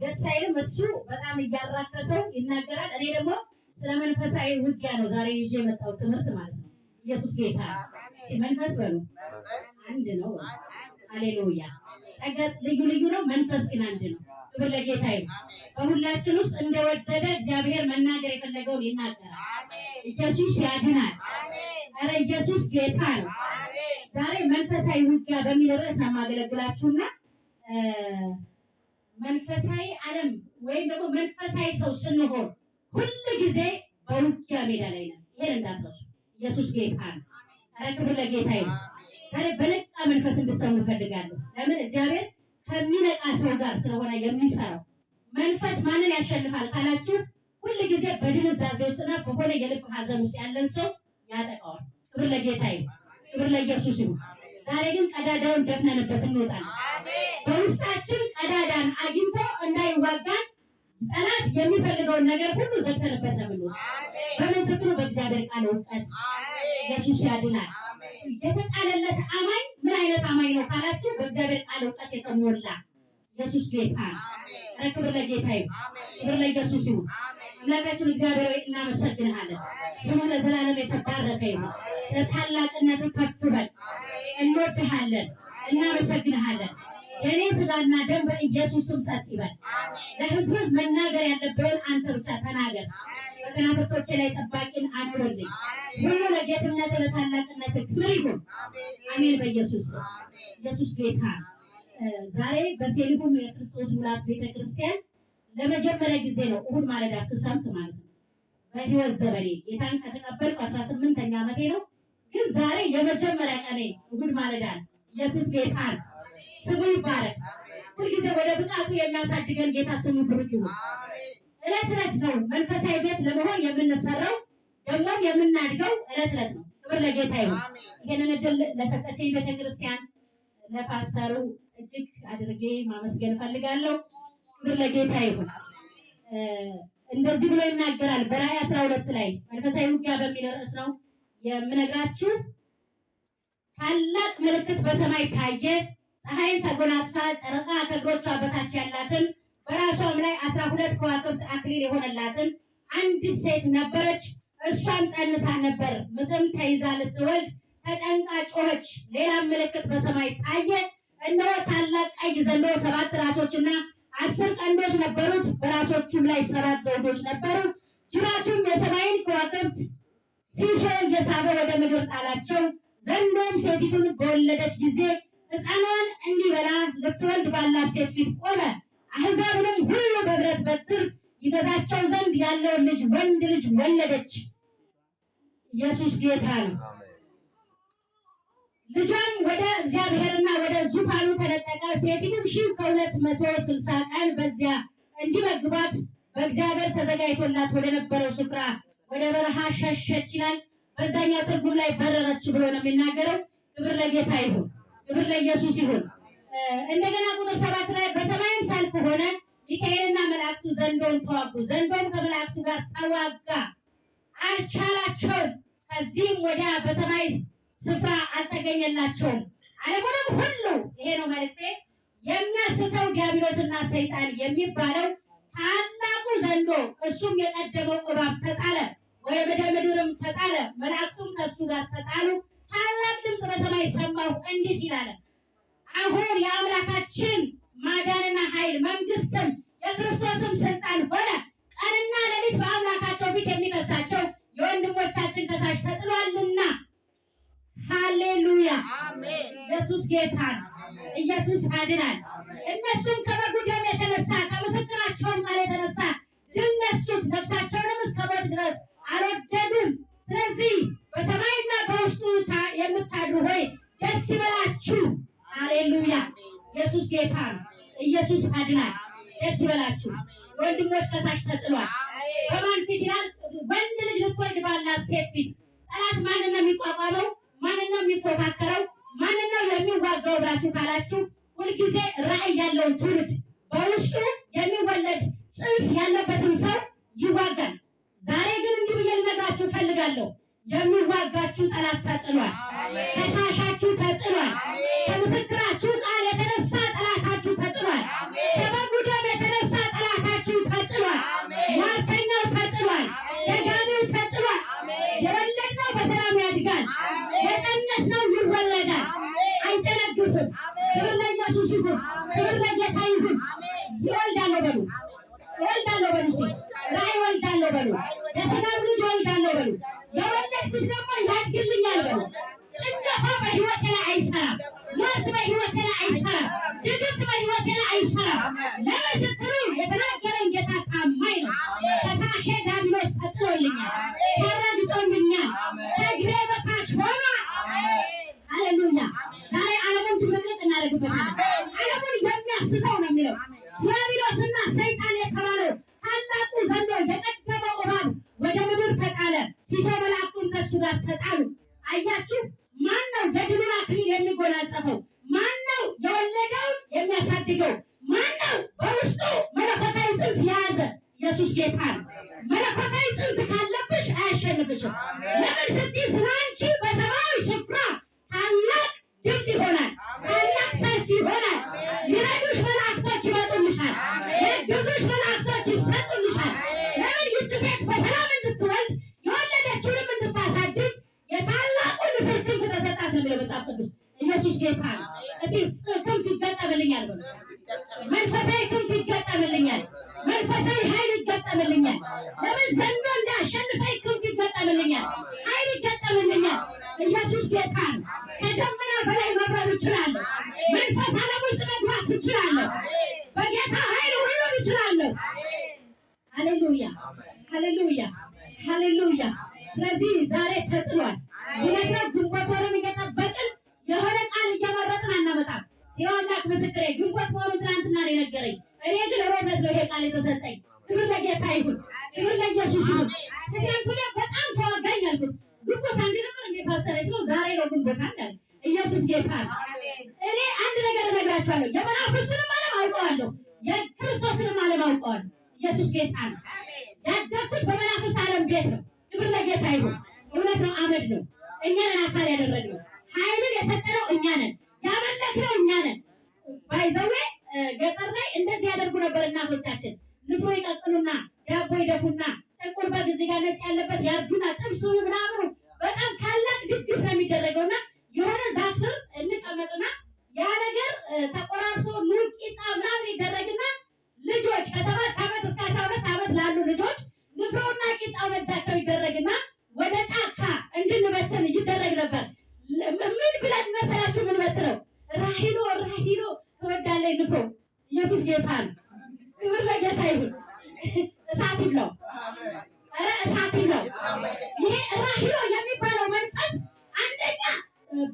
ደስ አይልም። እሱ በጣም እያራከሰው ይናገራል። እኔ ደግሞ ስለ መንፈሳዊ ውጊያ ነው ዛሬ ይዤ የመጣው ትምህርት ማለት ነው። ኢየሱስ ጌታ መንፈስ በሉ አንድ ነው። ሃሌሉያ። ጸጋ ልዩ ልዩ ነው፣ መንፈስ ግን አንድ ነው። ክብር ለጌታ ይሁን። በሁላችን ውስጥ እንደወደደ እግዚአብሔር መናገር የፈለገውን ይናገራል። ኢየሱስ ያድናል። ኧረ ኢየሱስ ጌታ ነው። ዛሬ መንፈሳዊ ውጊያ በሚል ርዕስ ነው የማገለግላችሁና መንፈሳዊ ዓለም ወይም ደግሞ መንፈሳዊ ሰው ስንሆን ሁሉ ጊዜ በውጊያ ሜዳ ላይ ነው። ይሄን እንዳትረሱ። ኢየሱስ ጌታ ነው። ኧረ ክብር ለጌታ ይሁን። ዛሬ በነቃ መንፈስ እንድትሰሙ እንፈልጋለሁ። ለምን? እግዚአብሔር ከሚነቃ ሰው ጋር ስለሆነ የሚሰራው። መንፈስ ማንን ያሸንፋል ካላችሁ ሁሉ ጊዜ በድንዛዜ ውስጥና በሆነ የልብ ሐዘን ውስጥ ያለን ሰው ያጠቃዋል። ክብር ለጌታ ይሁን። ክብር ለኢየሱስ ይሁን። ዛሬ ግን ቀዳዳውን ደፍነንበት እንወጣለን። በውስጣችን ቀዳዳን አግኝቶ እንዳይዋጋን ጠላት የሚፈልገውን ነገር ሁሉ ዘግተንበት ነው የምንወጣው። በምስክሩ በእግዚአብሔር ቃል እውቀት ኢየሱስ ያድናል። የተቃለለት አማኝ ምን አይነት አማኝ ነው ካላችሁ በእግዚአብሔር ቃል እውቀት የተሞላ ኢየሱስ ጌታ ነው። ክብር ለጌታ ይሁን። ክብር ለኢየሱስ ይሁን። አምላካችን እግዚአብሔር ሆይ እናመሰግንሃለን። ስሙ ለዘላለም የተባረከ ይሁን። ለታላቅነቱ ከፍ በል። እንወድሃለን፣ እናመሰግንሃለን። የኔ ስጋና ደም በኢየሱስ ስም ጸጥ ይበል። ለሕዝብ መናገር ያለብህን አንተ ብቻ ተናገር። በከናፍርቶቼ ላይ ጠባቂን አኑርልኝ። ሁሉ ለጌትነት ለታላቅነት ክብር ይሁን። አሜን። በኢየሱስ ኢየሱስ ጌታ። ዛሬ በሴሊሆም የክርስቶስ ሙላት ቤተክርስቲያን ለመጀመሪያ ጊዜ ነው እሁድ ማለዳ ስሰብክ ማለት ነው። በህይወት ዘመኔ ጌታን ከተቀበልኩ 18ኛ ዓመቴ ነው። ግን ዛሬ የመጀመሪያ ቀኔ እሁድ ማለዳ። ኢየሱስ ጌታ ስሙ ይባረክ። ሁልጊዜ ወደ ብቃቱ የሚያሳድገን ጌታ ስሙ ብሩክ ይሁን። ዕለት ዕለት ነው መንፈሳዊ ቤት ለመሆን የምንሰራው፣ ደግሞ የምናድገው ዕለት ዕለት ነው። ክብር ለጌታ ይሁን። ይህንን እድል ለሰጠችኝ ቤተክርስቲያን ለፓስተሩ እጅግ አድርጌ ማመስገን ፈልጋለሁ። ክብር ለጌታ ይሁን። እንደዚህ ብሎ ይናገራል በራእይ 12 ላይ መንፈሳዊ ውጊያ በሚል ርዕስ ነው የምነግራችሁ። ታላቅ ምልክት በሰማይ ታየ። ፀሐይን ተጎናጽፋ ጨረቃ ከእግሮቿ በታች ያላትን በራሷም ላይ 12 ከዋክብት አክሊል የሆነላትን አንዲት ሴት ነበረች። እሷም ጸንሳ ነበር፣ ምጥም ተይዛ ልትወልድ ተጨንቃ ጮኸች። ሌላም ምልክት በሰማይ ታየ። እነሆ ታላቅ ቀይ ዘንዶ 7 ራሶችና 10 ቀንዶች ነበሩት። በራሶቹም ላይ 7 ዘውዶች ነበሩ። ጅራቱም የሰማይን ከዋክብት ሲሶ እየሳበ ወደ ምድር ጣላቸው። ዘንዶም ሴቲቱን በወለደች ጊዜ ሕፃኗን እንዲበላ ልትወልድ ባላት ሴት ፊት ቆመ። አሕዛብንም ሁሉ በብረት በትር ይገዛቸው ዘንድ ያለውን ልጅ ወንድ ልጅ ወለደች። ኢየሱስ ጌታ ነው። ልጇም ወደ እግዚአብሔርና ወደ ዙፋኑ ተነጠቀ። ሴቲቱም 1260 ቀን በዚያ እንዲመግባት በእግዚአብሔር ተዘጋጅቶላት ወደ ነበረው ስፍራ ወደ በረሃ ሸሸች ይላል። በዛኛው ትርጉም ላይ በረረች ብሎ ነው የሚናገረው። ክብር ለጌታ ይሁን። ክብር ለኢየሱስ ይሁን። እንደገና ቁጥር 7 ላይ በሰማይም ሰልፍ ሆነ። ሚካኤልና መላእክቱ ዘንዶን ተዋጉ። ዘንዶም ከመላእክቱ ጋር ተዋጋ፣ አልቻላቸውም። ከዚህም ወዲያ በሰማይ ስፍራ አልተገኘላቸውም። ዓለሙንም ሁሉ ይሄ ነው መልእክቴ፣ የሚያስተው ዲያብሎስና ሰይጣን የሚባለው ታላቁ ዘንዶ እሱም የቀደመው እባብ ተጣለ፣ ወደ ምድርም ተጣለ። መላእክቱም ከሱ ጋር ተጣሉ። ታላቅ ድምፅ በሰማይ ሰማሁ እንዲህ ሲል አለ፣ አሁን የአምላካችን ማዳንና ኃይል መንግስትም የክርስቶስም ስልጣን ሆነ። ቀንና ሌሊት በአምላካቸው ፊት የሚከሳቸው የወንድሞቻችን ከሳሽ ተጥሏልና። ሃሌሉያ አሜን። ኢየሱስ ጌታ ነው። ኢየሱስ ያድናል። እነሱም ከበጉ ደም የተነሳ ከምስክራቸውም ቃል የተነሳ ድል ነሱት፣ ነፍሳቸውንም እስከ ሞት ድረስ አልወደዱም። ስለዚህ በሰማይና በውስጡ የምታድሩ ሆይ ደስ ይበላችሁ። ሃሌሉያ። ኢየሱስ ጌታ ነው። ኢየሱስ ያድናል። ደስ ይበላችሁ። ወንድሞች ከሳሽ ተጥሏል። በማን ፊት ይላል? ወንድ ልጅ ልትወልድ ባላት ሴት ፊት። ጠላት ማንን ነው የሚቋቋመው? ማንን ነው የሚፎካከረው? ማንን ነው የሚዋጋው ብላችሁ ካላችሁ ሁልጊዜ ራዕይ ያለውን ትውልድ በውስጡ የሚወለድ ጽንስ ያለበትን ሰው ይዋጋል። ዛሬ ግን እንዲህ ብዬ ልነግራችሁ እፈልጋለሁ። የሚዋጋችሁ ጠላት ተጥሏል። ከሳሻችሁ ተጥሏል። ከምስክራችሁ ቃል የተነሳ ጠላታችሁ ተጥሏል። ከበጉ ደም የተነሳ ክብር ለጌታ ይሁን። ይወልዳለሁ በሉ፣ እወልዳለሁ በሉ፣ ራዕይ እወልዳለሁ በሉ፣ የሥጋም ልጅ እወልዳለሁ በሉ። የወለድኩት ደግሞ ያድግልኛል በሉ። ጭንገፋ በሕይወቴ ላይ አይሰራም። ሞት በሕይወቴ ላይ አይሰራም። ድግምት በሕይወቴ ላይ አይሰራም። ለምን ስትሉ የተናገረኝ ጌታ ታማኝ ነው። ከሳሼ ዲያብሎስ ተጥሎልኛል፣ ተረግጦልኛል፣ ከእግሬ በታች ሆኗል። ሃሌሉያ። ዛሬ ዓለምን ድብልቅልቅ እናደርግበታለን። ዓለሙን የሚያስተው ነው የሚለው ዲያብሎስና ሰይጣን የተባለው ታላቁ ዘንዶ የቀደመው እባብ ወደ ምድር ተጣለ። ሲሶ መላእክቱም ከእሱ ጋር ተጣሉ። አያችሁ፣ ማን ነው የድሉን አክሊል የሚጎናጸፈው? ማን ነው የወለደውን የሚያሳድገው? ማን ነው በውስጡ መለኮታዊ ጽንስ የያዘ? ኢየሱስ ጌታ ነው። መለኮታዊ ጽንስ ካለብሽ አያሸንፍሽም። ለምን ስትይ ስለ አንቺ በሰማያዊ ስፍራ ታላቅ ድምፅ ይሆናል፣ ታላቅ ሰልፍ ይሆናል። ሊረዱሽ መላእክቶች ይመጡልሻል፣ የግዙሽ መላእክቶች ይሰጡልሻል። ለምን ይህች ሴት በሰላም እንድትወልድ የወለደችውንም እንድታሳድግ የታላቁ ንስር ክንፍ ተሰጣት ነው የሚለው መጽሐፍ ቅዱስ። ኢየሱስ ጌታ ነው። እስቲ ክንፍ ይገጠምልኛል በሉ። መንፈሳዊ ክንፍ ይገጠምልኛል፣ መንፈሳዊ ኃይል ይገጠምልኛል። ለምን ዘንዶ እንዳሸንፈኝ ክንፍ ይገጠምልኛል፣ ኃይል ይገጠምልኛል። ኢየሱስ ጌታ ነው። ከደመና በላይ መብረር እችላለሁ። መንፈስ ዓለም ውስጥ መግባት እችላለሁ። በጌታ ኃይል ሁሉን እችላለሁ። ሃሌሉያ፣ ሃሌሉያ፣ ሃሌሉያ። ስለዚህ ዛሬ ተጥሏል። ሁለት ነው። ግንቦት ወርን እየጠበቅን የሆነ ቃል እየመረጥን አናመጣም። የአምላክ ምስክሬ ግንቦት ወሩን ትናንትና ነው የነገረኝ። እኔ ግን ሮበት ነው ይሄ ቃል የተሰጠኝ። ክብር ለጌታ ይሁን፣ ክብር ለኢየሱስ ይሁን። ትናንት ወዲያ በጣም ተዋጋኝ አልኩት። ግንቦት አንድ ነበር እንዴ ፓስተር ሲለው ዛሬ ነው ግንቦት አንድ አለ። ኢየሱስ ጌታ ነው። እኔ አንድ ነገር እነግራችኋለሁ። የመናፍስቱንም ዓለም አውቀዋለሁ፣ የክርስቶስንም ዓለም አውቀዋለሁ። ኢየሱስ ጌታ ነው። ያደግኩት በመናፍስት ዓለም ቤት ነው። ክብር ለጌታ ይሁን። እውነት ነው፣ አመድ ነው። እኛ ነን አካል ያደረግነው። ኃይልን የሰጠነው እኛ ነን፣ ያመለክነው እኛ ነን። ባይዘዌ ገጠር ላይ እንደዚህ ያደርጉ ነበር እናቶቻችን። ንፍሮ ይቀቅሉና ዳቦ ይደፉና ጥቁር በግ እዚህ ጋር ነጭ ያለበት ያርዱና ጥብሱ ምናምኑ በጣም ታላቅ ድግስ ነው የሚደረገውና የሆነ ዛፍ ስር እንቀመጥና ያ ነገር ተቆራርሶ ኑግ ቂጣ ምናምን ይደረግና ልጆች ከ7 ዓመት እስከ 12 ዓመት ላሉ ልጆች ንፍሮና ቂጣው በእጃቸው ይደረግና ወደ ጫካ እንድንበትን ይደረግ ነበር። ምን ብለን መሰላችሁ? ምን በትነው ራሂሎ ራሂሎ ትወዳለች ንፍሮ። ኢየሱስ ጌታ ነው። ክብር ለጌታ ይሁን። እሳት ይብላው፣ ኧረ እሳት ይብላው። ይሄ ራሂሎ የሚባለው መንፈስ አንደኛ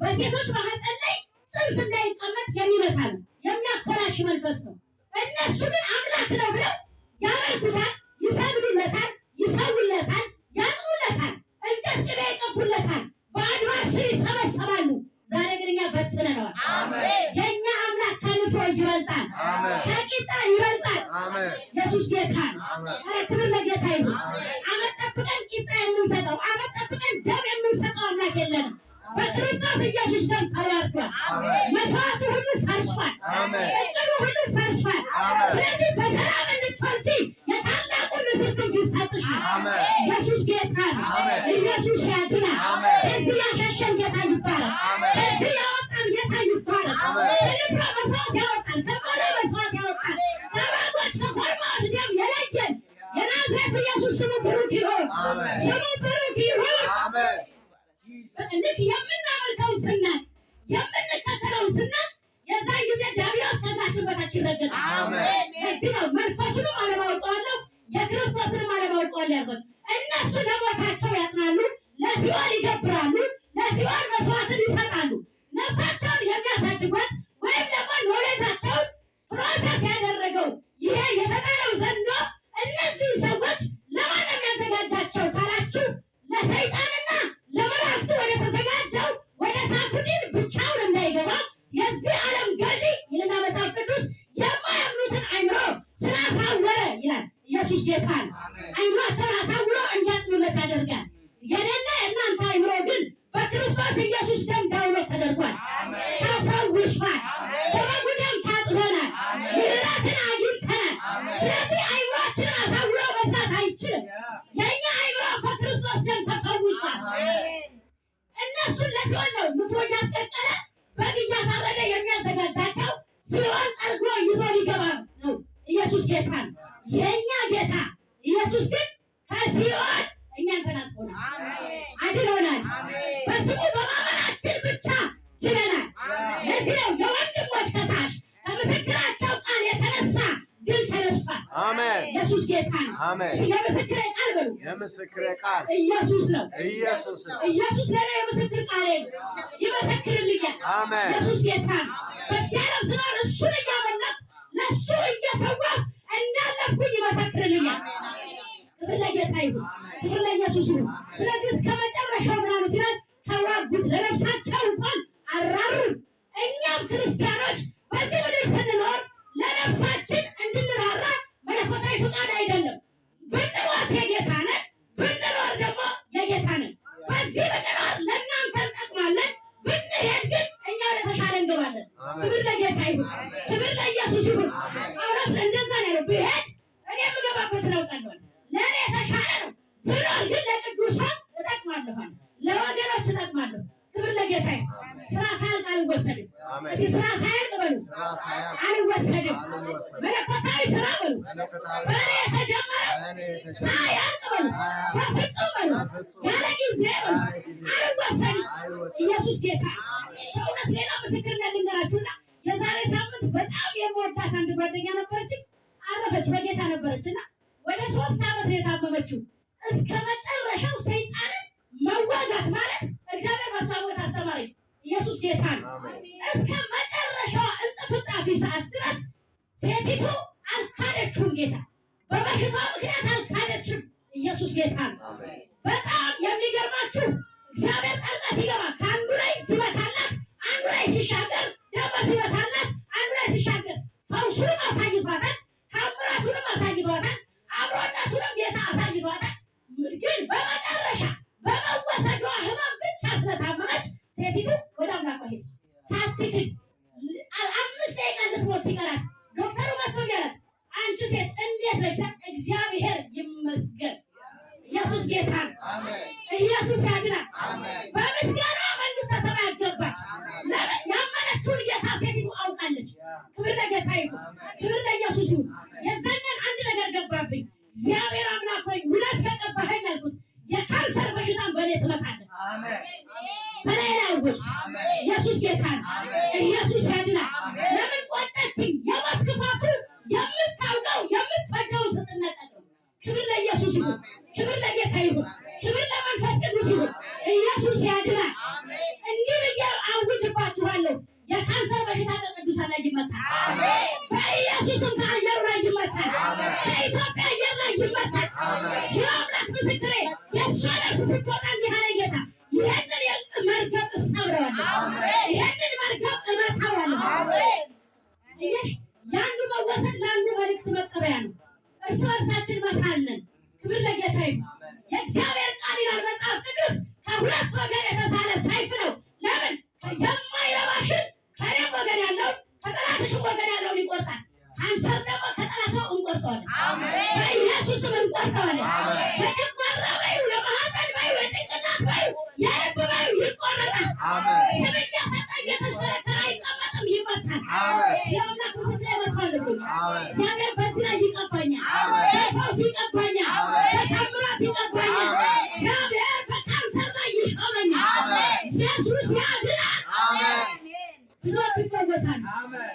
በሴቶች ማህፀን ላይ ጽንስ እንዳይቀመጥ የሚመታ ነው፣ የሚያኮላሽ መንፈስ ነው። እነሱ ግን አምላክ ነው ብለው ያመልኩታል፣ ይሰግዱለታል፣ ይሰውለታል፣ ያጥኑለታል፣ እንጨት ቅቤ ይቀቡለታል፣ በአድባር ስር ይሰበሰባሉ። ዛሬ ግን እኛ በትነነዋል። የእኛ አምላክ ከንፍሮ ይበልጣል፣ ከቂጣ ይበልጣል። ኢየሱስ ጌታ ነው። ኧረ ክብር ለጌታ ይሁን። ዓመት ጠብቀን ቂጣ የምንሰጠው፣ ዓመት ጠብቀን ደም የምንሰጠው አምላክ የለንም። በክርስቶስ ኢየሱስ ደም ተዋርዷል። መስዋዕቱ ሁሉ ፈርሷል፣ እቅዱ ሁሉ ፈርሷል። ስለዚህ በሰላም እንድትወልጂ የታላቁ ንስር ክንፍ ይሰጥሻል። ኢየሱስ ጌታ ነው። ኢየሱስ ያድናል። ከዚህ ያሸሸን ጌታ ይባላል። ከዚህ ያወጣን ጌታ ይባላል። ከንፍሮ መስዋዕት ያወጣን፣ ከቆሎ መስዋዕት ያወጣን፣ ከበጎች ከኮርማዎች ደም የለየን የናዝሬቱ ኢየሱስ ስሙ ብሩክ ይሁን፣ ስሙ ብሩክ ይሁን። ልክ የምናመልከው ስናቅ የምንከተለው ስናቅ የዛን ጊዜ ዲያብሎስ ከእግራችን በታች ይረገጣል። ለዚህ ነው መንፈሱንም አለማውቀዋለሁ የክርስቶስንም አለማውቀዋለሁ ያልኩት። እነሱ ለሞታቸው ያጥናሉ፣ ለሲኦል ይገብራሉ፣ ለሲኦል መስዋዕትን ይሰጣሉ። ነፍሳቸውን የሚያሳድጓት ወይም ደግሞ ኖሌጃቸውን ፕሮሰስ ያደረገው ይሄ የተጣለው ዘንዶ እነዚህ ሰዎች ለማን የሚያዘጋጃቸው ካላችሁ ለሰይጣንና ለመላእክቱ ወደ ተዘጋጀው ወደ እሳቱ ዲን ብቻውን እንዳይገባ የዚህ ዓለም ገዢ ይልና መጽሐፍ ቅዱስ የማያምኑትን አይምሮ ስላሳወረ ይላል። ኢየሱስ ጌታ ነው። አይምሯቸውን አሳውሮ እንዲያጥኑለት ያደርጋል። የኔና የእናንተ አይምሮ ግን በክርስቶስ ኢየሱስ ደም ዳውሎ ተደርጓል፣ ተፈውሷል፣ በበጉ ደም ታጥበናል፣ ምሕረትን አግኝተናል። ስለዚህ አይምሯችንን አሳውሮ መስራት አይችልም። የእኛ አይምሮ በክርስቶስ ደም ተፈውሷል። እነሱን ለሲኦል ነው ንፍሮ እያስቀቀለ በግ እያሳረደ የሚያዘጋጃቸው። ሲኦል ጠርጎ አሜን። ኢየሱስ ጌታ ነው። አሜን። የምስክሬ ቃል በሉ። የምስክሬ ቃል ኢየሱስ ነው። ኢየሱስ ነው። ኢየሱስ ለኔ የምስክር ቃል ነው። ይመሰክርልኛል። አሜን። ኢየሱስ ጌታ ነው። በዚህ ዓለም ስኖር እሱን እያመለኩ ለእሱ እየሰዋሁ እንዳለፍኩኝ ይመሰክርልኛል። ክብር ለጌታ ይሁን። ክብር ለኢየሱስ ይሁን። ስለዚህ እስከ መጨረሻው ምን አሉት ይላል? ተዋጉት፣ ለነፍሳቸው እንኳን አራሩ። እኛም ክርስቲያኖች በዚህ ምድር ስንኖር ለነፍሳችን እንድንራራ መለኮታዊ ፍቃድ አይደለም። ብንሞት የጌታ ነን፣ ብንኖር ደግሞ የጌታ ነን። በዚህ ብንኖር ለእናንተ እንጠቅማለን፣ ብንሄድ ግን እኛ ወደ ተሻለ እንገባለን። ክብር ለጌታ ይሁን። ክብር ለኢየሱስ ይሁን። ጳውሎስ እንደዛ ነው ያለው። ብሄድ እኔ የምገባበትን አውቃለሁ፣ ለእኔ የተሻለ ነው። ብኖር ግን ለቅዱሳን እጠቅማለሁ፣ ለወገኖች እጠቅማለሁ። ክብር ለጌታ ይሁን። ስራ ሳያልቅ አልወሰድም። እስኪ ስራ ሳያልቅ በሉ፣ አልወሰድም። መለኮታዊ ስራ በሉ፣ በእኔ የተጀመረው ሳያልቅ በሉ፣ በፍጹም በሉ፣ ያለ ጊዜ በሉ፣ አልወሰድም። ኢየሱስ ጌታ። በእውነት ሌላ ምስክርነት ልንገራችሁና የዛሬ ሳምንት በጣም የምወዳት አንድ ጓደኛ ነበረችኝ። አረፈች፣ በጌታ ነበረችና ወደ 3 ዓመት ነው የታመመችው። እስከ መጨረሻው ሰይጣንን መዋጋት ማለት እግዚአብሔር በሳሙት አስተማረኝ። ኢየሱስ ጌታ ነው። እስከ መጨረሻው እንጥፍጣፊ ሰዓት ድረስ ሴቲቱ አልካደችውም። ጌታ በበሽታ ምክንያት አልካደችም። ኢየሱስ ጌታ ነው። በጣም የሚገርማችሁ እግዚአብሔር ጣልቃ ሲገባ ከአንዱ ላይ ሲመታላት፣ አንዱ ላይ ሲሻገር ደግሞ ሲመታላት፣ አንዱ ላይ ሲሻገር ፈውሱንም አሳይቷታል፣ ታምራቱንም አሳይቷታል፣ አብሮነቱንም ጌታ አሳይቷታል። ግን በመጨረሻ በመወሰጇ ህመም ብቻ ስለታመመች ሴቲቱ ወደ አምላኳ ሄደች። ሳትክድ 5 ደቂቃ ልትሞት ሲቀራት ዶክተሩ መጥቶ ያላት አንቺ ሴት እንዴት ነሽ? እግዚአብሔር ይመስገን። ኢየሱስ ጌታ ነው። ኢየሱስ ያድናል። በምስጋና መንግስተ ሰማያት ገባች። ያመነችውን ጌታ ሴቲቱ አውቃለች። ክብር ለጌታ ይሁን። ክብር ለኢየሱስ ይሁን። የዛኛን አንድ ነገር ገባብኝ። እግዚአብሔር አምላክ ሆይ ውለት ከቀባኸኝ አልኩት፣ የካንሰር በሽታን በእኔ ትመታለህ። በላይ ላውጅ። ኢየሱስ ጌታ ነው። ኢየሱስ ያድናል። ለምን ቆጨችኝ? የሞት ክፋቱ የምታውቀው የምትወደው ስትነጠቅ ነው። ክብር ለኢየሱስ ይሁን። ክብር ለጌታ ይሁን። ክብር ለመንፈስ ቅዱስ ይሁን። ኢየሱስ ያድናል። እንዲህ ብዬ አውጅባችኋለሁ፣ የካንሰር በሽታ ከቅዱሳን ላይ ይመታል። በኢየሱስም ከአየሩ ላይ ይመታል። ከኢትዮጵያ አየር ላይ ይመታል። የአምላክ ምስክሬ፣ የእሷ ነፍስ ስትወጣ እንዲህ አለ ጌታ፣ ይህንን መርገም እሰብረዋለሁ፣ ይህንን መርገም እመታዋለሁ። የአንዱ መወሰድ ለአንዱ መልዕክት መቀበያ ነው። እርስ በርሳችን መሳለን። ክብር ለጌታ ይሁን። የእግዚአብሔር ቃል ይላል መጽሐፍ ቅዱስ ከሁለት ወገን የተሳለ ሰይፍ ነው። ለምን? የማይረባሽን ከእኔም ወገን ያለውን ከጠላትሽም ወገን ያለውን ይቆርጣል። ካንሰር ደግሞ ከጠላት ነው፣ እንቆርጠዋለን። በኢየሱስም እንቆርጠዋለን። የጨጓራ ባዩ፣ የማህፀን ባዩ፣ የጭንቅላት ባዩ፣ የልብ ባዩ ይቆረጣል። ስም እየሰጠ እየተሽከረከረ አይቀመጥም፣ ይመታል። የአምላክ ምስክር ይመታልብኝ። እግዚአብሔር በዚህ ላይ ይቀባኛል፣ በፈውስ ይቀባኛል፣ በታምራት ይቀባኛል። እግዚአብሔር በካንሰር ላይ ይሾመኛል። ኢየሱስ ያድናል። ብዙዎች ይፈወሳሉ።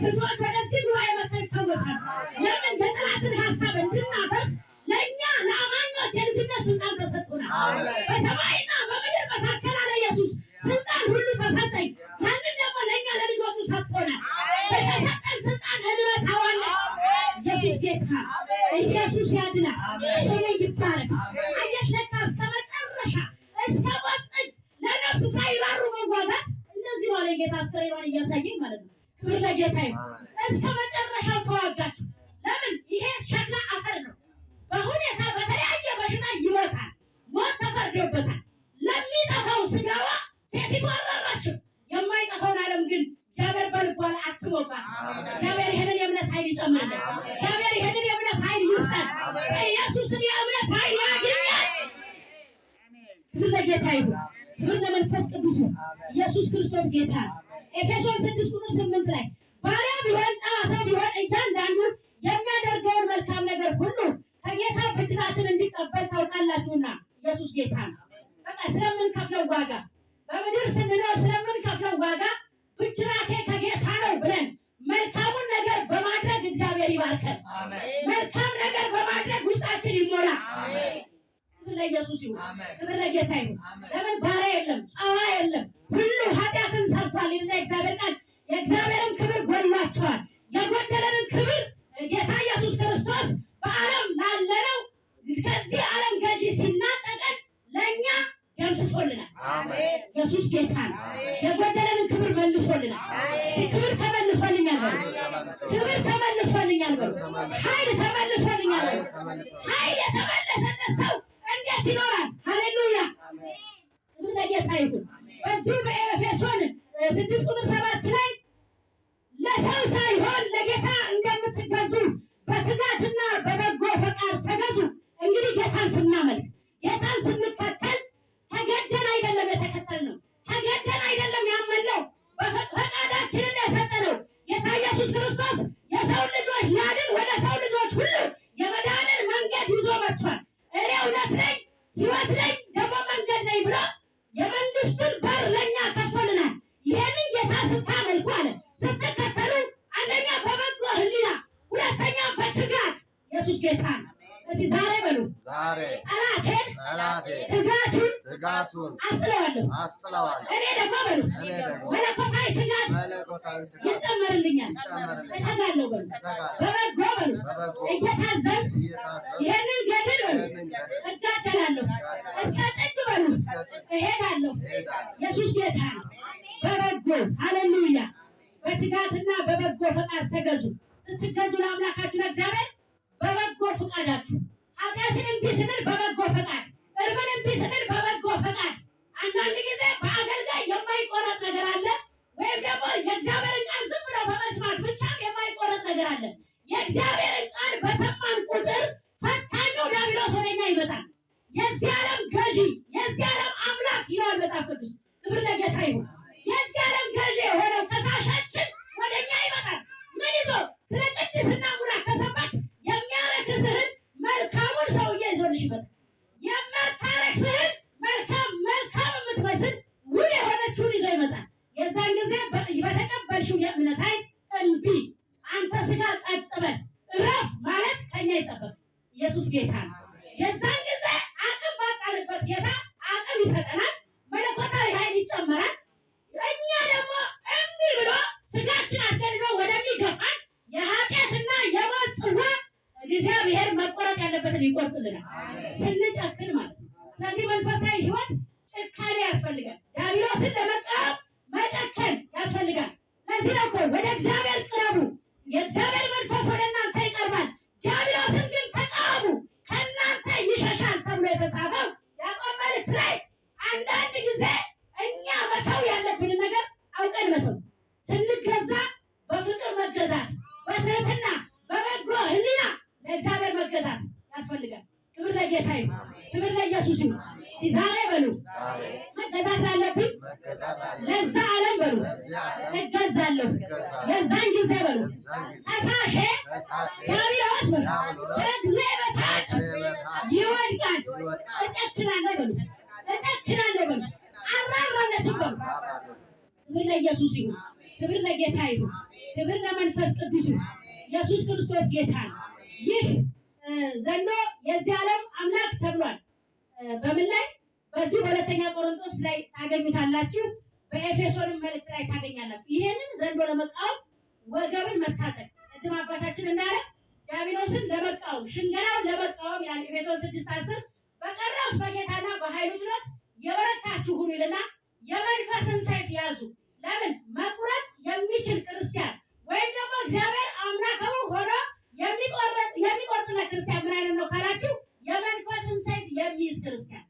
ብዙዎች ወደዚህ ጉባኤ መጥተው ይፈወሳሉ። ለምን? የጠላትን ሀሳብ እንድናፈርስ ለእኛ ለአማኞች የልጅነት ስልጣን ተሰጥቶናል። በሰማይና በምድር መካከል አለ ኢየሱስ ስልጣን ሁሉ ተሰጠኝ። ያንን ደግሞ ለእኛ ለልጆቹ ሰጥቶናል። በተሰጠን ስልጣን እንመታዋለን። ኢየሱስ ጌታ፣ ኢየሱስ ያድናል። ስሙ ይባረክ። አየሽ፣ ለካ እስከ መጨረሻ እስከ ሞት ጥግ ለነፍስ ሳይራሩ መዋጋት እንደዚህ ነው። ጌታ አስከሬኗን እያሳየኝ ማለት ነው። ክብር ለጌታ ይሁን። እስከ መጨረሻው ተዋጋችሁ። ለምን? ይሄ ሸክላ አፈር ነው። በሁኔታ በተለያየ በሽታ ይሞታል። ሞት ተፈርዶበታል። ለሚጠፋው ስጋዋ ሴቲቱ አራራችው። የማይጠፋውን ዓለም ግን እግዚአብሔር በልቧ ላይ አትሞባት። እግዚአብሔር ይህንን የእምነት ኃይል ይጨምርልን። እግዚአብሔር ይህንን የእምነት ኃይል ይስጠን። በኢየሱስም የእምነት ኃይል ያገኛል። ክብር ለጌታ ይሁን። ክብር ለመንፈስ ቅዱስ ነው። ኢየሱስ ክርስቶስ ጌታ ነው። ኤፌሶን 6:8 ላይ ባሪያ ቢሆን ጨዋ ሰው ቢሆን እያንዳንዱ የሚያደርገውን መልካም ነገር ሁሉ ከጌታ ብድራትን እንዲቀበል ታውቃላችሁና። ኢየሱስ ጌታ ነው። በቃ ስለምንከፍለው ዋጋ በምድር ስንኖር ስለምንከፍለው ዋጋ ብድራቴ ከጌታ ነው ብለን መልካሙን ነገር በማድረግ እግዚአብሔር ይባርከን። መልካም ነገር ልባችን ይሞላ። ክብር ለኢየሱስ ይሁን። ክብር ለጌታ ይሁን። ለምን ባሪያ የለም፣ ጨዋ የለም፣ ሁሉ ኃጢአትን ሰርቷል ይልና እግዚአብሔር ቃል። የእግዚአብሔርን ክብር ጎድሏቸዋል። የጎደለንን ክብር ጌታ ኢየሱስ ክርስቶስ በዓለም ላለነው ከዚህ ዓለም ገዢ ሲናጠቀን ለእኛ ደምስሶልናል። ኢየሱስ ጌታ ነው። የጎደለንን ክብር መልሶልናል። ክብር ተመልሶልኛል በሉ። ክብር ተመልሶልኛል በሉ። ኃይል ተመልሶልኛል በሉ። ኃይል የተመለሰለት ሰው እንዴት ይኖራል? ሃሌሉያ! ክብር ለጌታ ይሁን። በዚሁ በኤፌሶን 6:7 ላይ ለሰው ሳይሆን ለጌታ እንደምትገዙ በትጋትና በበጎ ፈቃድ ተገዙ። እንግዲህ ጌታን ስናመልክ ጌታን ስንከተል ተገደን አይደለም የተከተልነው፣ ተገደን አይደለም ያመንነው፣ ፈቃዳችንን የሰጠነው ጌታ ኢየሱስ ክርስቶስ የሰው ልጆች ሊያድን ወደ ሰው ልጆች ሁሉ የመዳንን መንገድ ይዞ መጥቷል። እኔ እውነት ነኝ፣ ሕይወት ነኝ፣ ደግሞ መንገድ ነኝ ብሎ የመንግስቱን በር ለእኛ ከፍቶልናል። ይህንን ጌታ ስታመልኩ አለ ስትከተሉ፣ አንደኛ በበጎ ሕሊና፣ ሁለተኛ በትጋት። ኢየሱስ ጌታ ነው። እስቲ ዛሬ በሉ ጠላቴን ትጋቱን አስጥለዋለሁ። እኔ ደግሞ በሉ መለኮታዊ ትጋት ይጨመርልኛል። እተጋለሁ በሉ በበጎ በሉ እየታዘዝኩ ይህንን ገድል በሉ እጋደላለሁ። እስከ ጥግ በሉ እሄዳለሁ። ኢየሱስ ጌታ ነው። በበጎ ሃሌሉያ። በትጋትና በበጎ ፈቃድ ተገዙ። ስትገዙ ለአምላካችሁ ለእግዚአብሔር በበጎ ፈቃዳችሁ፣ ኃጢአትን እምቢ ስንል በበጎ ፈቃድ፣ እርምን እምቢ ስንል በበጎ ፈቃድ። አንዳንድ ጊዜ በአገልጋይ የማይቆረጥ ነገር አለ፣ ወይም ደግሞ የእግዚአብሔርን ቃል ዝም ብሎ በመስማት ብቻ የማይቆረጥ ነገር አለ። የእግዚአብሔርን ቃል በሰማን ቁጥር ፈታኙ ዲያብሎስ ወደኛ ይመጣል። የዚህ ዓለም ገዢ፣ የዚህ ዓለም አምላክ ይላል መጽሐፍ ቅዱስ። ክብር ለጌታ ይሁን። የዚህ ዓለም ገዢ የሆነው ከሳሻችን ወደኛ ይመጣል። ምን ይዞ? ስለ ቅድስና ሙላት ከሰባክ የሚያረክስህን መልካሙን ሰውዬ ይዞልሽ ይመጣል። የማታረክስህን መልካም የምትመስል ውብ የሆነችውን ይዞ ይመጣል። የዛን ጊዜ በተቀበልሽው የእምነት ኃይል እምቢ፣ አንተ ስጋ ጸጥ በል እረፍ ማለት ከኛ ይጠበቅ። ኢየሱስ ጌታ ነው። የዛን ጊዜ አቅም ባጣንበት ጌታ አቅም ይሰጠናል። መለኮታዊ ኃይል ይጨመራል። እኛ ደግሞ እምቢ ብሎ ስጋችን አስገድዶ ወደሚገፋን የኃጢአትና የሞት ጽዋ እግዚአብሔር መቆረጥ ያለበትን ይቆርጥልናል፣ ስንጨክን ማለት ነው። ስለዚህ መንፈሳዊ ሕይወት ጭካኔ ያስፈልጋል። ዲያብሎስን ለመቃወም መጨከን ያስፈልጋል። ለዚህ ነው እኮ ወደ እግዚአብሔር ቅረቡ፣ የእግዚአብሔር መንፈስ ወደ እናንተ ይቀርባል፣ ዲያብሎስን ግን ተቃወሙ ከእናንተ ይሸሻል ተብሎ የተጻፈው ያዕቆብ መልእክት ላይ። አንዳንድ ጊዜ እኛ መተው ያለብንን ነገር አውቀን መተው፣ ስንገዛ በፍቅር መገዛት፣ በትህትና በበጎ ሕሊና ለእግዚአብሔር መገዛት ያስፈልጋል። ክብር ለጌታ ይሁን። ክብር ለኢየሱስ ይሁን። ዛሬ በሉ መገዛት ላለብኝ ለዛ ዓለም በሉ እገዛለሁ። የዛን ጊዜ በሉ ከሳሼ ዲያብሎስ በሉ ከእግሬ በታች ይወድቃል። እጨክናለሁ በሉ እጨክናለሁ በሉ አራራለትም በሉ። ክብር ለኢየሱስ ይሁን። ክብር ለጌታ ይሁን። ክብር ለመንፈስ ቅዱስ ይሁን። ኢየሱስ ክርስቶስ ጌታ ነው። ይህ ዘንዶ የዚህ ዓለም አምላክ ተብሏል። በምን ላይ? በዚሁ በሁለተኛ ቆሮንቶስ ላይ ታገኙታላችሁ። በኤፌሶንም መልእክት ላይ ታገኛላችሁ። ይሄንን ዘንዶ ለመቃወም ወገብን መታጠቅ፣ ቅድም አባታችን እንዳለ ዲያብሎስን ለመቃወም ሽንገላውን ለመቃወም ይላል ኤፌሶን 6:10 በቀረውስ በጌታና በኃይሉ ችሎት የበረታችሁ ሁኑ ይልና የመንፈስን ሰይፍ ያዙ። ለምን? መቁረጥ የሚችል ክርስቲያን ወይም ደግሞ እግዚአብሔር አምላካዊ ሆኖ የሚቆርጥለት ክርስቲያን ምን አይነት ነው ካላችሁ፣ የመንፈስን ሰይፍ የሚይዝ ክርስቲያን፣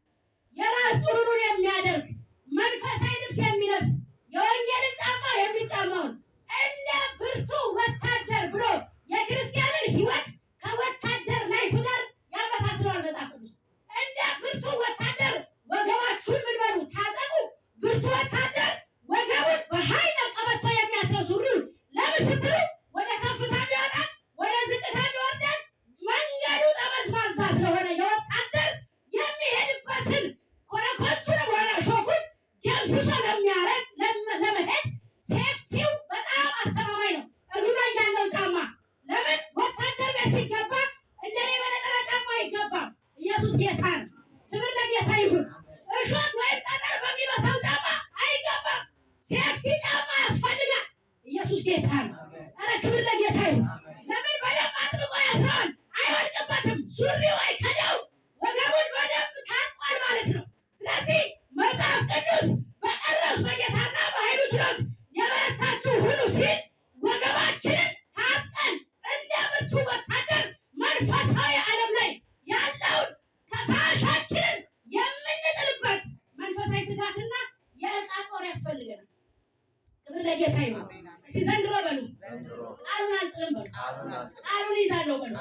የራስ ጡሩን የሚያደርግ መንፈሳዊ ልብስ የሚለብስ የወንጌልን ጫማ የሚጫማውን እንደ ብርቱ ወታደር ብሎ የክርስቲያንን ሕይወት ከወታደር ላይፍ ጋር ያመሳስለዋል መጽሐፍ ቅዱስ። እንደ ብርቱ ወታደር ወገባችሁን ምን በሉ ታጠቁ። ብርቱ ወታደር ወገቡን በኃይል ቀበቶ የሚያስረው ሱሪ ለምን ስትሉ ወደ ከፍታ ይወጣል፣ ወደ ዝቅታ ይወርዳል። መንገዱ ጠመዝማዛ ስለሆነ የወታደር የሚሄድበትን ኮረኮቹንም ሆነ ሾኩን ደምስሶ ለመሄድ ሴፍቲው በጣም አስተማማኝ ነው። እግሩ ላይ ያለው ጫማ ለምን ወታደር ቤት ሲገባ እንደኔ በነጠላ ጫማ ይገባ ኢየሱስ ጌታ ነው። ክብር ለጌታ ይሁን። እሾህ ወይም ጠጠር በሚበሳው ጫማ አይገባም። ሴፍቲ ጫማ ያስፈልጋል። ኢየሱስ ጌታ ነው። ኧረ ክብር ለጌታ ይሁን። ለምን በደንብ አጥብቆ ያስረዋል፣ አይወድቅበትም። ሱሪው አይከዳው፣ ወገቡን በደንብ ታጥቋል ማለት ነው። ስለዚህ መጽሐፍ ቅዱስ በቀረስ በጌታና በኃይሉ ችሎት የበረታችሁ ሁኑ ሲል ወገባችንን ታጥቀን እንደ ብርቱ ወታደር መንፈሳዊ ዓለም ላይ ያለውን ከሳሻችንን የምንጥልበት መንፈሳዊ ትጋትና የዕቃ ጦር ያስፈልገናል። ክብር ለጌታ ይሁን። እስኪ ዘንድሮ በሉ ቃሉን አልጥልም በሉ፣ ቃሉን ይዛለሁ በሉ።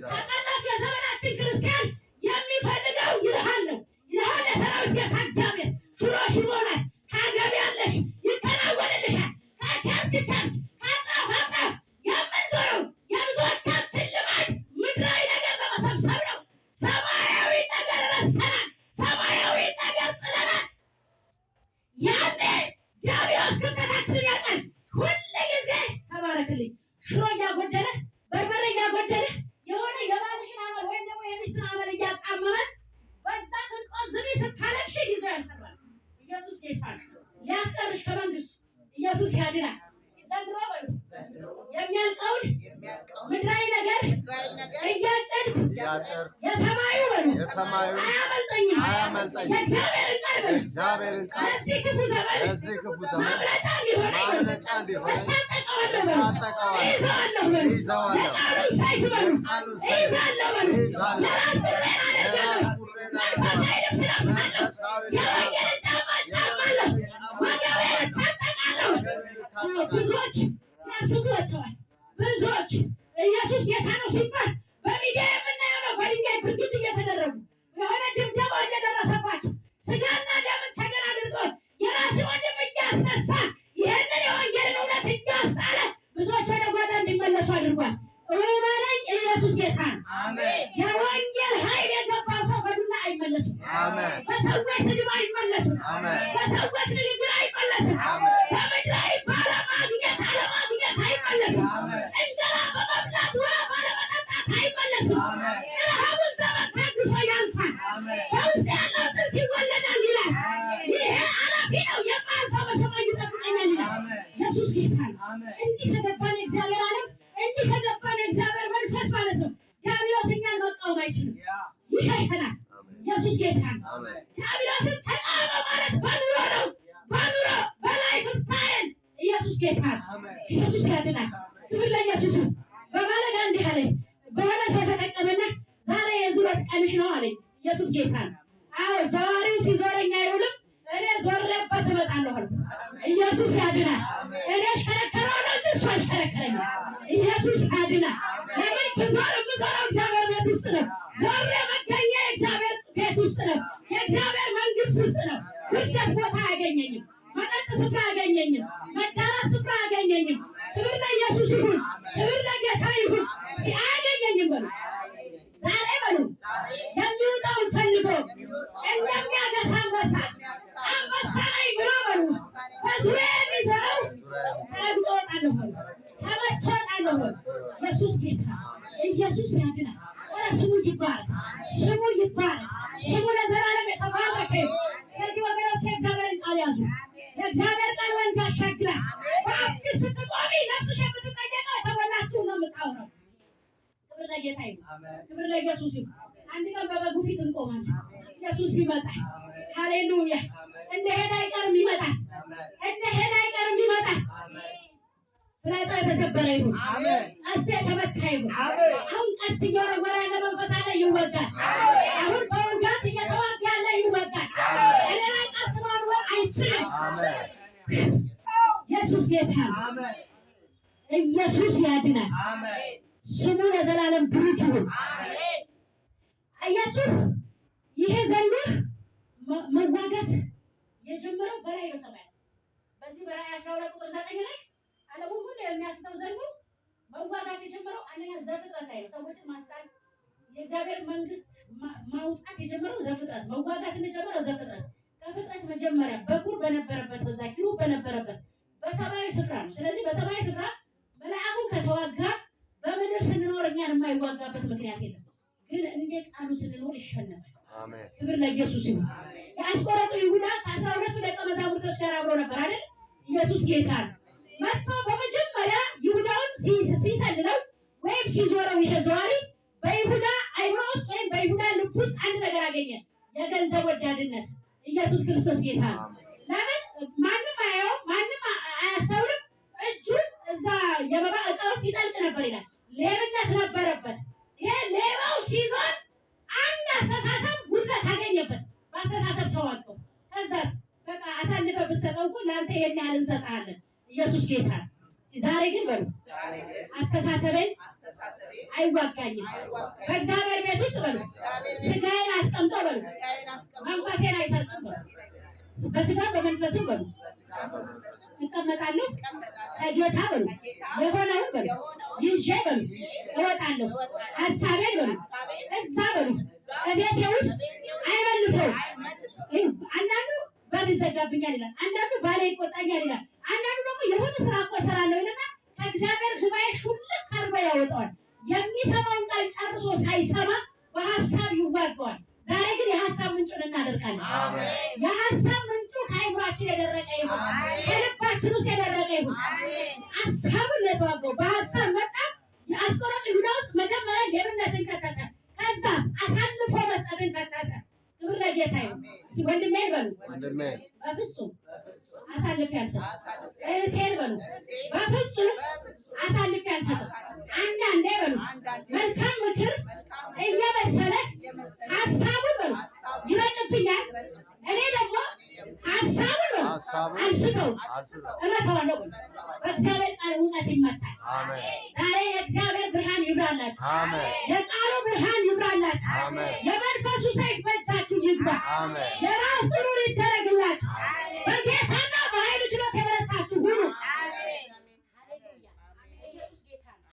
ታውቃላችሁ የዘመናችን ክርስቲያን የሚፈልገው ይልሃል ነው። ይልሃል የሰራዊት ጌታ እግዚአብሔር ሽሮሽ ይሞላል፣ ታገቢያለሽ፣ ይከናወንልሻል። ከቸርች ቸርች ከአጥናፍ አጥናፍ የምንዞረው የብዙዎቻችን ልማድ ምድራዊ ነገር ለመሰብሰብ ነው። ሰማያዊ ነገር ረስተናል። ሰማያዊ ነገር ጥለናል። ያኔ ዲያብሎስ ክፍተታችንን ያውቃል። ሁልጊዜ ተባረክልኝ ሽሮ እያጎደለ በርበሬ እያጎደለ የሆነ የባልሽን አመል ወይም ደግሞ የሚስትን አመል እያጣመመ በዛ ስንቆዝሚ ስታለቅሽ ጊዜው ያልፈራል። ኢየሱስ ጌታ ነው። ሊያስቀርሽ ከመንግስቱ ኢየሱስ ያድናል። ዘንድሮ በሉ የሚያልቀውን ምድራዊ ነገር እያጨድኩ የሰማዩ በሉ አያመልጠኝም። የእግዚአብሔርን ቃል በሉ ለዚህ ክፉ ዘመን ማምለጫ እንዲሆነኝ እታጠቀዋለሁ በሉ፣ እይዘዋለሁ በሉ፣ ለቃሉን ሰይፍ በሉ እይዛለሁ በሉ፣ ለራስ ቁሬን አደርጋለሁ፣ መንፈሳዊ ልብስ ለብሳለሁ፣ የወንጌልን ጫማ እጫማለሁ፣ ወገቤን እታጠቃለሁ። ብዙዎች ያስቱ ወጥተዋል። ብዙዎች ኢየሱስ ጌታ ነው ሲባል በሚዲያ የምናየው ነው። በድንጋይ ብርግድ እየተደረጉ የሆነ ድብደባ እየደረሰባቸው ስጋና ደምን ተገን አድርጎ የራስ ወንድም እያስነሳ ይህንን የወንጌልን እውነት እያስጣለ ብዙዎች ወደ ጓዳ እንዲመለሱ አድርጓል። እመነኝ ኢየሱስ ጌታ ነው። የወንጌል ኃይል የገባ ሰው በዱላ አይመለስም። በሰዎች ስድብ አይመለስም። በሰዎች ንግግር አይመለስም። በምድራዊ ባለማግኘት አለማግኘት አይመለስም። እንጀራ በመብላት ውሃ ባለመጠጣት አይመለስም። የረሃቡን ዘመን ታግሶ ያልፋል። በውስጥ ያለው ጽንስ ይወለዳል ይላል። ይሄ አላፊ ነው፣ የማያልፈው በሰማይ ይጠብቀኛል ይላል። ኢየሱስ ጌታ ነው። እንዲህ ከገባን እግዚአብሔር ዓለም እንዲህ ከገባን እግዚአብሔር መንፈስ ማለት ነው ዲያብሎስ እኛን መቃወም አይችልም፣ ይሸሸናል። ኢየሱስ ጌታ ነው። ዲያብሎስን ተቃወመ ማለት በኑሮ ነው፣ በኑሮ በላይፍ ስታይል ኢየሱስ ጌታ ነው። ኢየሱስ ያድናል። ክብር ለኢየሱስ። በማለዳ እንዲህ አለኝ፣ በሆነ ሰው ተጠቀመና ዛሬ የዙረት ቀንሽ ነው አለኝ። ኢየሱስ ጌታ ነው። አዎ ዛሬው ሲዞረኝ አይውልም፣ እኔ ዞሬበት እመጣለሁ አልኩ። ኢየሱስ ያድናል። እኔ አሽከረከረዋለሁ እንጂ እሱ አሽከረከረኛል። ኢየሱስ ያድናል። ለምን ብዞር የምዞረው እግዚአብሔር ቤት ውስጥ ነው። ዞሬ መገኛ የእግዚአብሔር ቤት ውስጥ ነው፣ የእግዚአብሔር መንግስት ውስጥ ነው። ውርደት ቦታ አያገኘኝም፣ መጠጥ ስፍራ አያገኘኝም፣ መዳራት ስፍራ አያገኘኝም። ክብር ለኢየሱስ ይሁን፣ ክብር ለጌታ ይሁን። አያገኘኝም በሉ ዛሬ በሉ የሚወጣውን ፈልጎ እንደሚያገሳ አንበሳ አንበሳ ላይ ብሎ በሉ በዙሪያ የሚዞረው ተረግጦ እወጣለሁ በሉ፣ ተመትቶ እወጣለሁ በሉ። ኢየሱስ ጌታ፣ ኢየሱስ ያድናል። ኧረ ስሙ ይባረክ፣ ስሙ ይባረክ፣ ስሙ ለዘላለም የተባረከ ይሁን። ስለዚህ ወገኖች የእግዚአብሔርን ቃል ያዙ። የእግዚአብሔር ቃል ወንዝ ያሻግራል። በአፍሽ ስትቆሚ ነፍስሽ የምትጠየቀው የተሞላችው ነው የምታወራው። ክብር ለጌታ ይሁን፣ ክብር ለኢየሱስ ይሁን። አንድ ቀን በበጉ ፊት እንቆማለን። ኢየሱስ ይመጣል። ሃሌሉያ! እንደሄደ አይቀርም ይመጣል፣ እንደሄደ አይቀርም ይመጣል። ፍላጻው የተሰበረ ይሁን፣ ቀስት የተመታ ይሁን። አሁን ቀስት እየወረወረ ያለ መንፈስ አለ፣ ይወጋል። አሁን በውጋት እየተዋጋ ያለ ይወጋል። እኔ ላይ ቀስት መወርወር አይችልም። ኢየሱስ ጌታ ነው። ኢየሱስ ያድናል። ስሙ ለዘላለም ብሩክ ይሁን። አያችሁ፣ ይሄ ዘንዶ መዋጋት የጀመረው በላይ በሰማያት በዚህ በራእይ 12 ቁጥር 9 ላይ ዓለሙን ሁሉ የሚያስተው ዘንዶ መዋጋት የጀመረው አንደኛ ዘፍጥረት ላይ ነው። ሰዎችን ማስጣል የእግዚአብሔር መንግስት ማውጣት የጀመረው ዘፍጥረት፣ መዋጋት የጀመረው ዘፍጥረት። ከፍጥረት መጀመሪያ በኩር በነበረበት በዛ ኪሩብ በነበረበት በሰማያዊ ስፍራ ነው። ስለዚህ በሰማያዊ ስፍራ መልአኩን ከተዋጋ በምድር ስንኖር እኛን የማይዋጋበት ምክንያት የለም። ግን እንደ ቃሉ ስንኖር ይሸነፋል። አሜን። ክብር ለኢየሱስ ይሁን። የአስቆሮቱ ይሁዳ ከ12 ደቀ መዛሙርቶች ጋር አብሮ ነበር አይደል? ኢየሱስ ጌታ ነው። መጥቶ በመጀመሪያ ይሁዳውን ሲሰልለው ወይም ሲዞረው ይሄ ዘዋሪ በይሁዳ አይምሮ ውስጥ ወይም በይሁዳ ልብ ውስጥ አንድ ነገር አገኘ፣ የገንዘብ ወዳድነት። ኢየሱስ ክርስቶስ ጌታ ነው። ለምን ማንም አያየው፣ ማንም አያስተውልም። እጁን እዛ የመባ ዕቃ ውስጥ ይጠልቅ ነበር ይላል። ሌብነት ነበረበት። ይሄ ሌባው ሲዞር አንድ አስተሳሰብ ጉድለት አገኘበት። በአስተሳሰብ ተዋቀው። ከዛስ በቃ አሳልፈ ብትሰጠው እኮ ለአንተ ይሄን ያህል እንሰጥሃለን። ኢየሱስ ጌታ። ዛሬ ግን በሉ አስተሳሰቤን አይዋጋኝም። በእግዚአብሔር ቤት ውስጥ በሉ ስጋዬን አስቀምጦ በሉ መንፈሴን አይሰርቅም በሉ በስጋ በመንፈስም በሉ እቀመጣለሁ። ከጌታ በሉ የሆነውን በሉ ይዤ በሉ እወጣለሁ። ሀሳቤን በሉ እዛ በሉ እቤቴ ውስጥ አይመልሰውም። አንዳንዱ በር ይዘጋብኛል ይላል። አንዳንዱ ባሌ ይቆጣኛል ይላል። አንዳንዱ ደግሞ የሆነ ስራ እኮ እሰራለሁ ይልና ከእግዚአብሔር ጉባኤ ሹልክ አድርጎ ያወጣዋል። የሚሰማውን ቃል ጨርሶ ሳይሰማ በሀሳብ ይዋገዋል። ዛሬ ግን የሀሳብ ምንጩን እናደርጋለን። የሀሳብ ምንጩ ከአይምሯችን የደረቀ ይሁን፣ ከልባችን ውስጥ የደረቀ ይሁን። ሀሳቡን የተዋገው በሀሳብ መጣ። የአስቆሮቱ ይሁዳ ውስጥ መጀመሪያ ሌብነትን ከተተ። ከዛስ አሳልፎ መስጠትን ከተተ። ክብር ለጌታ ይሁን። ወንድሜ በሉ በፍጹም አሳልፌ አልሰጥም። እህቴን በሉ በፍጹም አሳልፌ አልሰጥም። አንዳንዴ በሉ መልካም ምክር እየመሰለ ሀሳቡን በሉ ይረጭብኛል። እኔ ደግሞ ሀሳቡን በሉ አልስተውም፣ እመተዋለሁ። በእግዚአብሔር ቃል እውቀት ይመታል። ዛሬ የእግዚአብሔር ብርሃን ይብራላችሁ። የቃሉ ብርሃን ይብራላችሁ። የመንፈሱ ሰይፍ በእጃችሁ ይግባ። የራስ ጥሩር ይደረግላችሁ። በጌታና በኃይሉ ችሎት